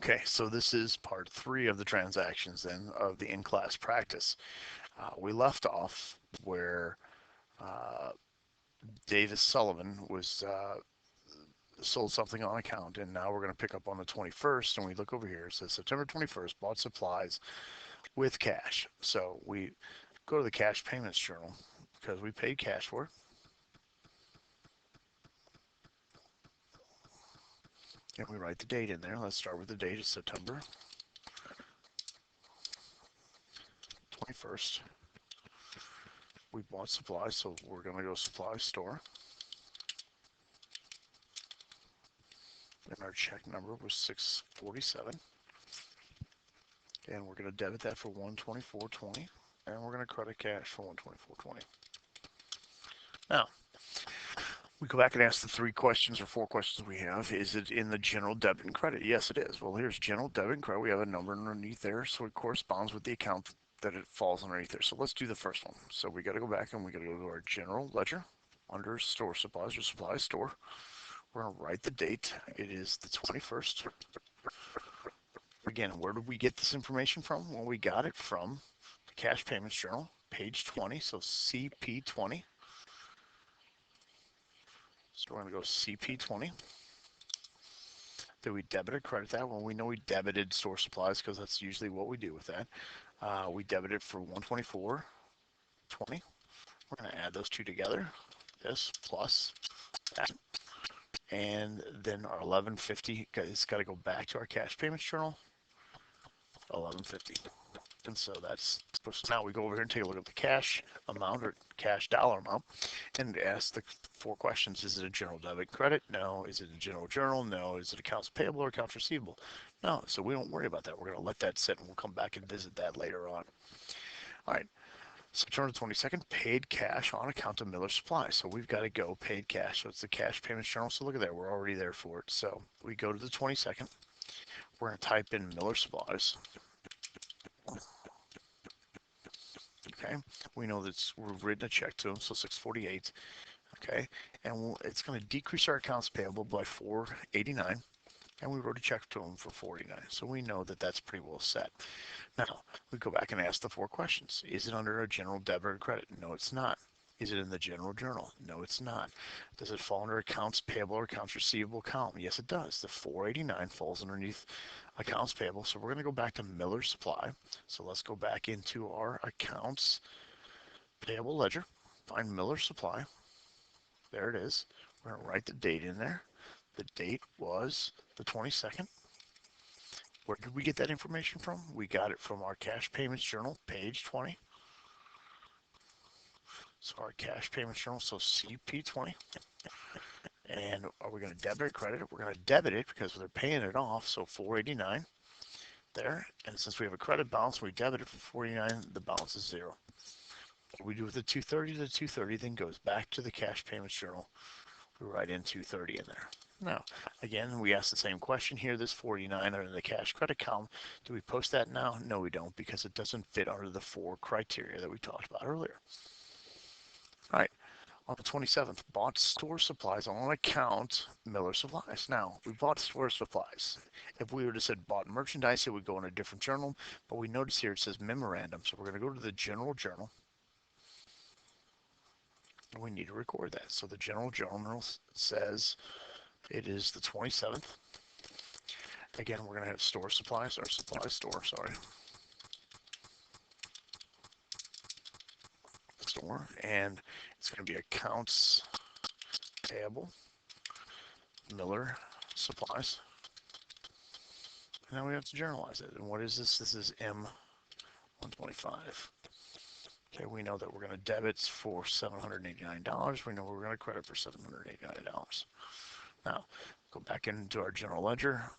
Okay, so this is part 3 of the transactions then of the in-class practice. We left off where uh, Davis Sullivan was sold something on account, and now we're going to pick up on the 21st, and we look over here. It says September 21st, bought supplies with cash. So we go to the cash payments journal because we paid cash for it. And we write the date in there. Let's start with the date. It's September 21st. We bought supplies, so we're going to go supply store. And our check number was 647. And we're going to debit that for 124.20. And we're going to credit cash for 124.20. Now, we go back and ask the 3 questions or 4 questions we have. Is it in the general debit and credit? Yes, it is. Well, here's general debit and credit. We have a number underneath there, so it corresponds with the account that it falls underneath there. So let's do the first one. So we got to go back and we got to go to our general ledger under store supplies or supply store. We're going to write the date. It is the 21st. Again, where did we get this information from? Well, we got it from the cash payments journal, page 20, so CP20. So we're going to go CP20. Did we debit or credit that? Well, we know we debited store supplies because that's usually what we do with that. We debited for 124.20. We're going to add those two together. This plus that. And then our 1150, it's got to go back to our cash payments journal. 1150. And so that's, so now we go over here and take a look at the cash amount or cash dollar amount and ask the 4 questions. Is it a general debit credit? No. Is it a general journal? No. Is it accounts payable or accounts receivable? No. So we don't worry about that. We're going to let that sit and we'll come back and visit that later on. All right. September 22nd, paid cash on account of Miller Supply. So we've got to go paid cash. So it's the cash payments journal. So look at that. We're already there for it. So we go to the 22nd. We're going to type in Miller Supplies. Okay, we know that we've written a check to them, so 648. Okay, and it's going to decrease our accounts payable by 489, and we wrote a check to them for 489. So we know that that's pretty well set. Now we go back and ask the 4 questions. Is it under a general debit or credit? No, it's not. Is it in the general journal? No, it's not. Does it fall under accounts payable or accounts receivable column? Yes, it does. The 489 falls underneath accounts payable. So we're going to go back to Miller Supply. So let's go back into our accounts payable ledger, find Miller Supply. There it is. We're going to write the date in there. The date was the 22nd. Where did we get that information from? We got it from our cash payments journal, page 20. So our cash payments journal, so CP20. And are we going to debit or credit it? We're going to debit it because they're paying it off, so 489 there. And since we have a credit balance, we debit it for 489, the balance is 0. What we do with the 230? The 230 then goes back to the cash payments journal. We write in 230 in there. Now, again, we ask the same question here. This 49 under the cash credit column. Do we post that now? No, we don't, because it doesn't fit under the 4 criteria that we talked about earlier. All right, on the 27th, bought store supplies on account Miller Supplies. Now, we bought store supplies. If we would have said bought merchandise, it would go in a different journal, but we notice here it says memorandum, so we're going to go to the general journal. And we need to record that. So the general journal says it is the 27th. Again, we're going to have store supplies, or supply store, sorry. Store, and it's going to be accounts payable, Miller Supplies. And now we have to journalize it. And what is this? This is M125. Okay, we know that we're going to debit for $789. We know we're going to credit for $789. Now, go back into our general ledger.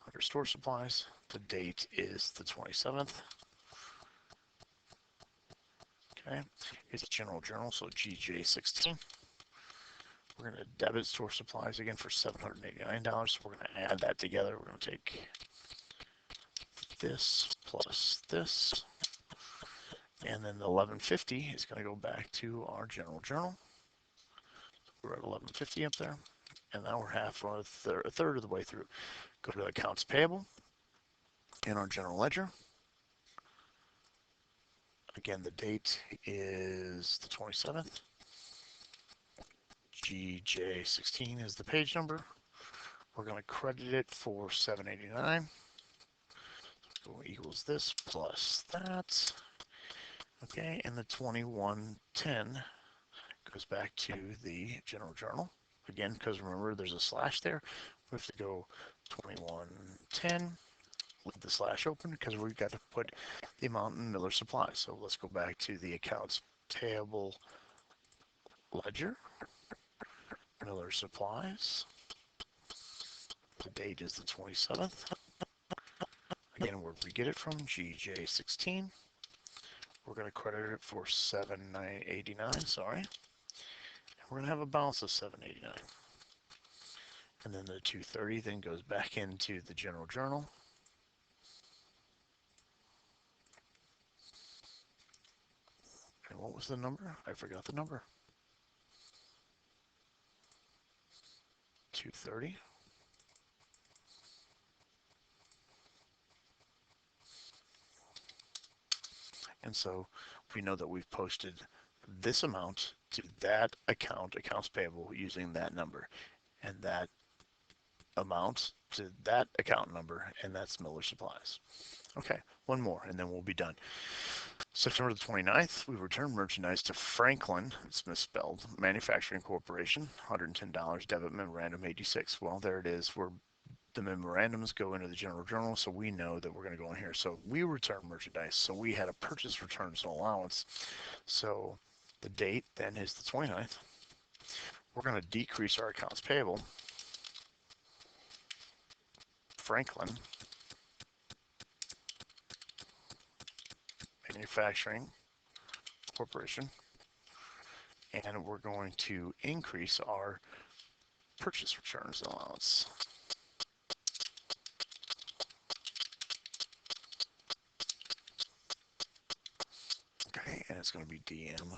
Under store supplies, the date is the 27th. Okay, it's a general journal, so GJ16. We're going to debit store supplies again for $789. So we're going to add that together. We're going to take this plus this. And then the 1150 is going to go back to our general journal. We're at 1150 up there. And now we're half or a third of the way through. Go to accounts payable in our general ledger. Again, the date is the 27th. GJ16 is the page number. We're going to credit it for $7.89. So equals this plus that. Okay, and the 2110 goes back to the general journal. Again, because remember there's a slash there, we have to go 2110, leave the slash open because we've got to put the amount in Miller Supply. So let's go back to the accounts payable ledger, Miller Supplies. The date is the 27th. Again, where we get it from, GJ16. We're going to credit it for $7.89, sorry. We're going to have a balance of $7.89. And then the 230 then goes back into the general journal. And what was the number? I forgot the number. 230. And so we know that we've posted this amount to that account, accounts payable, using that number, and that amount to that account number, and that's Miller Supplies. Okay, one more, and then we'll be done. September the 29th, we returned merchandise to Franklin, it's misspelled, Manufacturing Corporation, $110, debit memorandum 86. Well, there it is. The memorandums go into the general journal, so we know that we're going to go in here. So we return merchandise, so we had a purchase returns and allowance. So the date then is the 29th. We're going to decrease our accounts payable. Franklin Manufacturing Corporation, and we're going to increase our purchase returns allowance. Okay, and it's going to be DM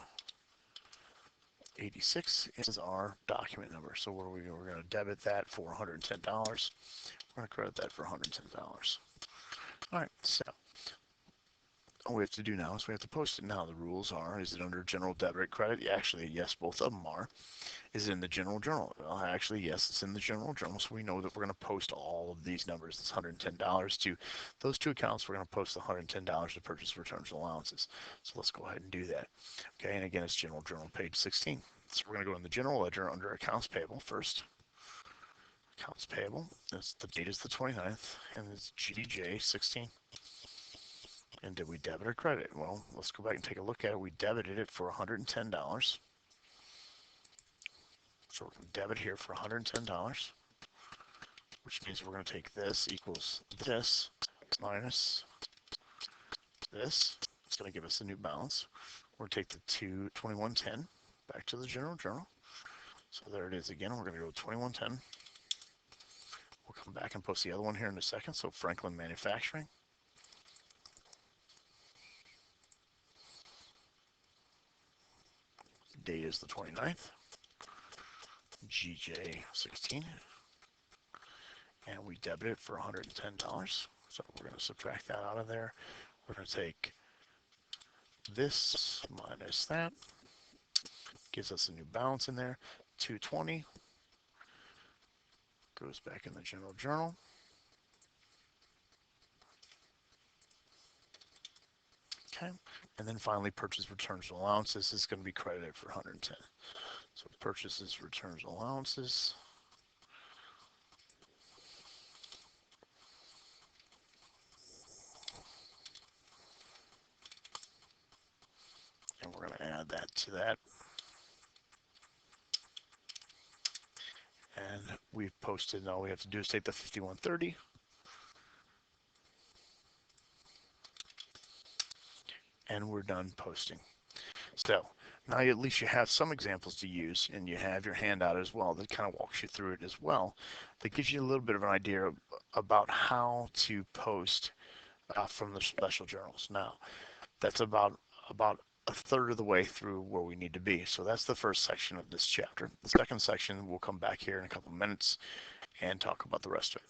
86 is our document number. So we're going to debit that for $110. We're going to credit that for $110. All right, so all we have to do now is we have to post it now. The rules are, is it under general debit or credit? Yeah, actually, yes, both of them are. Is it in the general journal? Well, actually, yes, it's in the general journal. So we know that we're going to post all of these numbers. It's $110 to those two accounts. We're going to post the $110 to purchase returns and allowances. So let's go ahead and do that. Okay, and again, it's general journal, page 16. So we're going to go in the general ledger under accounts payable first. Accounts payable. The date is the 29th, and it's GJ16. And did we debit or credit? Well, let's go back and take a look at it. We debited it for $110. So we're going to debit here for $110, which means we're going to take this equals this minus this. It's going to give us a new balance. We're going to take the 2110 back to the general journal. So there it is again. We're going to go 2110. We'll come back and post the other one here in a second. So Franklin Manufacturing. Date is the 29th. GJ16. And we debit it for $110. So we're going to subtract that out of there. We're going to take this minus that. Gives us a new balance in there. 220 goes back in the general journal. Okay, and then finally purchase returns and allowances is going to be credited for 110. So purchases, returns, allowances. And we're going to add that to that. And we've posted, and all we have to do is take the 5130. And we're done posting. So now at least you have some examples to use, and you have your handout as well that kind of walks you through it as well. That gives you a little bit of an idea about how to post from the special journals. Now, that's about a third of the way through where we need to be. So that's the first section of this chapter. The second section, we'll come back here in a couple minutes and talk about the rest of it.